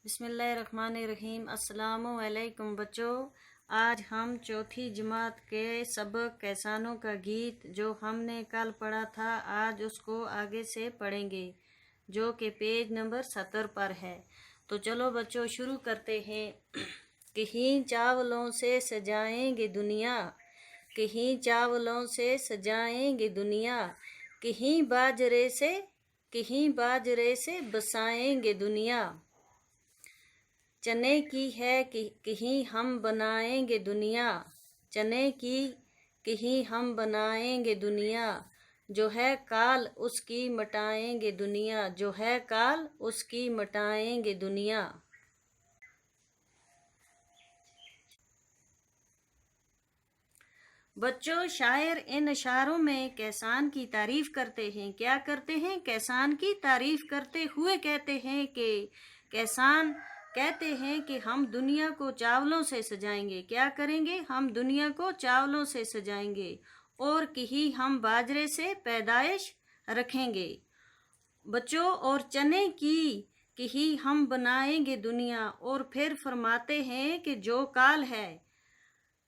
बिस्मिल्लाहिर्रहमानिर्रहीम। अस्सलामुअलैकुम बच्चों, आज हम चौथी जमात के सबक कैसानों का गीत जो हमने कल पढ़ा था, आज उसको आगे से पढ़ेंगे, जो कि पेज नंबर 70 पर है। तो चलो बच्चों शुरू करते हैं। कहीं चावलों से सजाएंगे दुनिया, कहीं चावलों से सजाएंगे दुनिया, कहीं बाजरे से बसाएंगे दुनिया। चने की है कि कहीं हम बनाएंगे दुनिया, चने की कहीं हम बनाएंगे दुनिया। जो है काल उसकी मटाएंगे दुनिया, जो है काल उसकी मटाएंगे दुनिया। बच्चों, शायर इन अशारों में कैसान की तारीफ करते हैं। क्या करते हैं? कैसान की तारीफ करते हुए कहते हैं कि कैसान कहते हैं कि हम दुनिया को चावलों से सजाएंगे। क्या करेंगे? हम दुनिया को चावलों से सजाएंगे और कहीं हम बाजरे से पैदाइश रखेंगे। बच्चों, और चने की कहीं हम बनाएंगे दुनिया। और फिर फरमाते हैं कि जो काल है,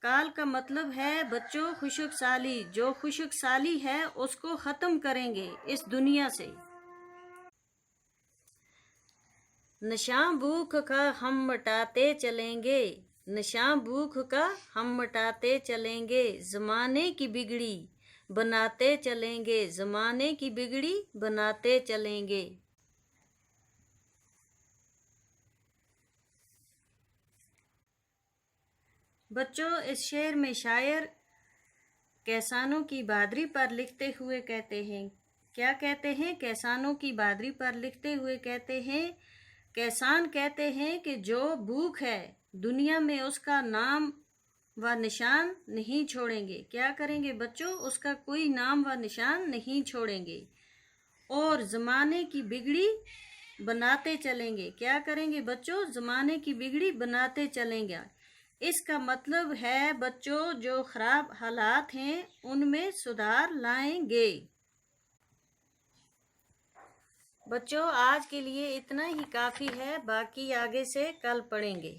काल का मतलब है बच्चों खुशक साली, जो खुशक साली है उसको ख़त्म करेंगे इस दुनिया से। नशा भूख का हम मटाते चलेंगे, नशा भूख का हम मटाते चलेंगे। ज़माने की बिगड़ी बनाते चलेंगे, ज़माने की बिगड़ी बनाते चलेंगे। बच्चों, इस शेर में शायर कैसानों की बहादुरी पर लिखते हुए कहते हैं, क्या कहते हैं? कैसानों की बहादुरी पर लिखते हुए कहते हैं, कैसान कहते हैं कि जो भूख है दुनिया में उसका नाम व निशान नहीं छोड़ेंगे। क्या करेंगे बच्चों? उसका कोई नाम व निशान नहीं छोड़ेंगे। और ज़माने की बिगड़ी बनाते चलेंगे। क्या करेंगे बच्चों? ज़माने की बिगड़ी बनाते चलेंगे। इसका मतलब है बच्चों जो खराब हालात हैं उनमें सुधार लाएंगे। बच्चों, आज के लिए इतना ही काफ़ी है, बाकी आगे से कल पढ़ेंगे।